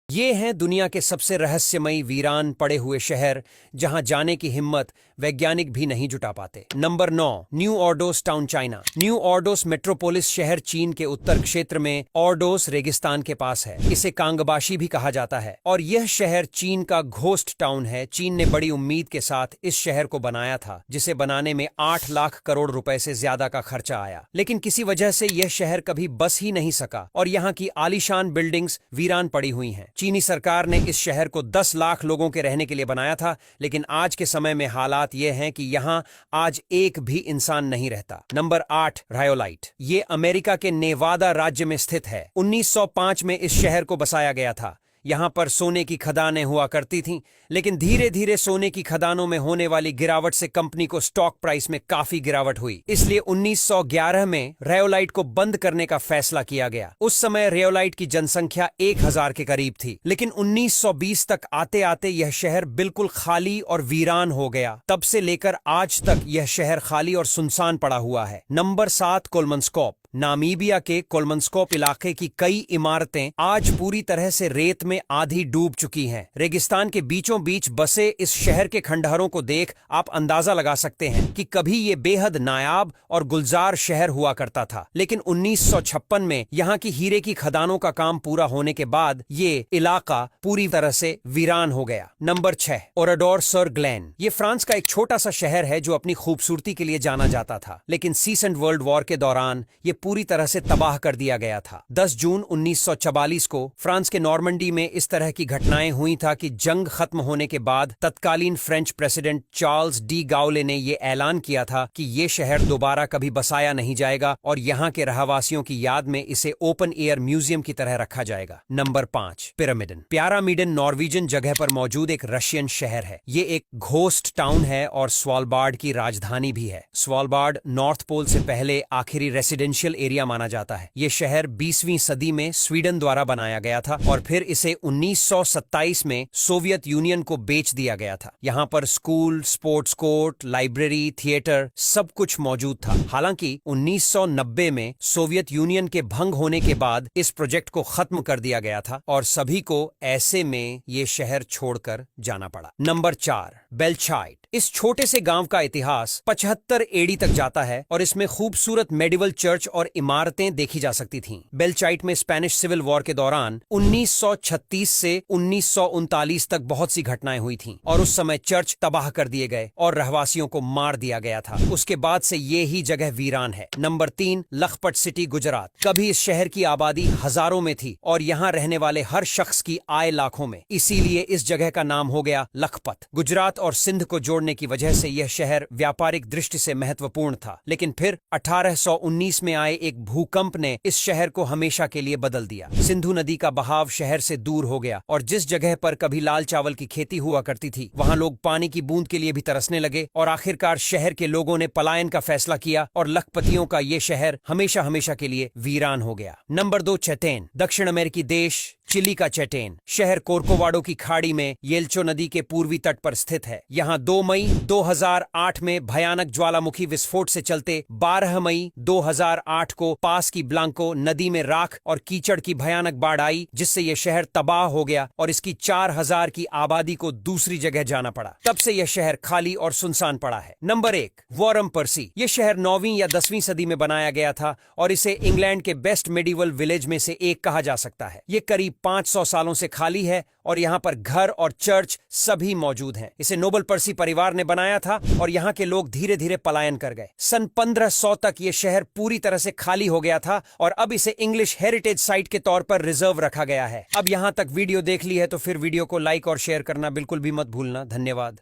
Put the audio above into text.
ये हैं दुनिया के सबसे रहस्यमयी वीरान पड़े हुए शहर जहां जाने की हिम्मत वैज्ञानिक भी नहीं जुटा पाते। Number 9, new Ordos town, China. New Ordos metropolis शहर चीन के उत्तर क्षेत्र में ऑर्डोस रेगिस्तान के पास है। इसे कांगबाशी भी कहा जाता है और यह शहर चीन का घोस्ट टाउन है। चीन ने बड़ी उम्मीद के साथ इस शहर को बनाया था, जिसे बनाने में 8 लाख करोड़ रुपए से ज्यादा का खर्चा आया, लेकिन किसी वजह से यह शहर कभी बस ही नहीं सका और यहाँ की आलीशान बिल्डिंग्स वीरान पड़ी हुई हैं। चीनी सरकार ने इस शहर को 10 लाख लोगों के रहने के लिए बनाया था, लेकिन आज के समय में हालात ये हैं कि यहाँ आज एक भी इंसान नहीं रहता। Number 8, rhyolite. ये अमेरिका के नेवादा राज्य में स्थित है। 1905 में इस शहर को बसाया गया था। यहाँ पर सोने की खदानें हुआ करती थीं, लेकिन धीरे धीरे सोने की खदानों में होने वाली गिरावट से कंपनी को स्टॉक प्राइस में काफी गिरावट हुई। इसलिए 1911 में रेयोलाइट को बंद करने का फैसला किया गया। उस समय रेयोलाइट की जनसंख्या 1000 के करीब थी, लेकिन 1920 तक आते आते यह शहर बिल्कुल खाली और वीरान हो गया। तब से लेकर आज तक यह शहर खाली और सुनसान पड़ा हुआ है। नंबर 7, कोलमनस्कोप। नामीबिया के कोलमनस्कोप इलाके की कई इमारतें आज पूरी तरह से रेत में आधी डूब चुकी हैं। रेगिस्तान के बीचों बीच बसे इस शहर के खंडहरों को देख आप अंदाजा लगा सकते हैं कि कभी ये बेहद नायाब और गुलजार शहर हुआ करता था, लेकिन 1956 में यहाँ की हीरे की खदानों का काम पूरा होने के बाद ये इलाका पूरी तरह से वीरान हो गया। Number 6, Oradour sur Glane. ये फ्रांस का एक छोटा सा शहर है जो अपनी खूबसूरती के लिए जाना जाता था, लेकिन सेकंड वर्ल्ड वॉर के दौरान ये पूरी तरह से तबाह कर दिया गया था। 10 जून 1944 को फ्रांस के नॉर्मंडी में इस तरह की घटनाएं हुई था कि जंग खत्म होने के बाद तत्कालीन फ्रेंच प्रेसिडेंट चार्ल्स डी गाउले ने यह ऐलान किया था कि यह शहर दोबारा कभी बसाया नहीं जाएगा और यहाँ के रहवासियों की याद में इसे ओपन एयर म्यूजियम की तरह रखा जाएगा। नंबर 5, पिरामिडन। प्यारामीडन नॉर्वेजियन जगह पर मौजूद एक रशियन शहर है। ये एक घोस्ट टाउन है और स्वालबार्ड की राजधानी भी है। स्वालबार्ड नॉर्थ पोल से पहले आखिरी रेसिडेंशियल एरिया माना जाता है। यह शहर 20वीं सदी में स्वीडन द्वारा बनाया गया था और फिर इसे 1927 में सोवियत यूनियन को बेच दिया गया था। यहाँ पर school, sports court, library, theatre सब कुछ मौजूद था। हालांकि 1990 में सोवियत यूनियन के भंग होने के बाद इस प्रोजेक्ट को खत्म कर दिया गया था और सभी को ऐसे में ये शहर छोड़कर जाना पड़ा। नंबर 4, बेल्चाइट। इस छोटे से गांव का इतिहास 75 एडी तक जाता है और इसमें खूबसूरत मेडिवल चर्च और इमारतें देखी जा सकती थीं। बेल्चाइट में स्पेनिश सिविल वॉर के दौरान 1936 से 1939 तक बहुत सी घटनाएं हुई थीं और उस समय चर्च तबाह कर दिए गए और रहवासियों को मार दिया गया था। उसके बाद से ये ही जगह वीरान है। Number 3, Lakhpat city, Gujarat. कभी इस शहर की आबादी हजारों में थी और यहाँ रहने वाले हर शख्स की आय लाखों में, इसीलिए इस जगह का नाम हो गया लखपत। गुजरात और सिंध को जोड़ने की वजह से यह शहर व्यापारिक दृष्टि से महत्वपूर्ण था, लेकिन फिर 1819 में आए एक भूकंप ने इस शहर को हमेशा के लिए बदल दिया। सिंधु नदी का बहाव शहर से दूर हो गया और जिस जगह पर कभी लाल चावल की खेती हुआ करती थी, वहां लोग पानी की बूंद के लिए भी तरसने लगे और आखिरकार शहर के लोगों ने पलायन का फैसला किया और लखपतियों का ये शहर हमेशा हमेशा के लिए वीरान हो गया। नंबर 2, चेटेन। दक्षिण अमेरिकी देश चिली का चेटेन शहर कोर्कोवाडो की खाड़ी में येल्चो नदी के पूर्वी तट पर स्थित है। यहाँ 2 मई 2008 में भयानक ज्वालामुखी विस्फोट से चलते 12 मई 2008 को पास की ब्लांको नदी में राख और कीचड़ की भयानक बाढ़ आई, जिससे यह शहर तबाह हो गया और इसकी 4000 की आबादी को दूसरी जगह जाना पड़ा। तब से यह शहर खाली और सुनसान पड़ा है। नंबर 1, वॉरम पर्सी। यह शहर 9वीं या 10वीं सदी में बनाया गया था और इसे इंग्लैंड के बेस्ट मेडिवल विलेज में से एक कहा जा सकता है। यह करीब 500 सालों से खाली है और यहाँ पर घर और चर्च सभी मौजूद हैं। इसे नोबल पर्सी परिवार ने बनाया था और यहाँ के लोग धीरे धीरे पलायन कर गए। सन 1500 तक ये शहर पूरी तरह से खाली हो गया था और अब इसे इंग्लिश हेरिटेज साइट के तौर पर रिजर्व रखा गया है। अब यहाँ तक वीडियो देख ली है तो फिर वीडियो को लाइक और शेयर करना बिल्कुल भी मत भूलना। धन्यवाद।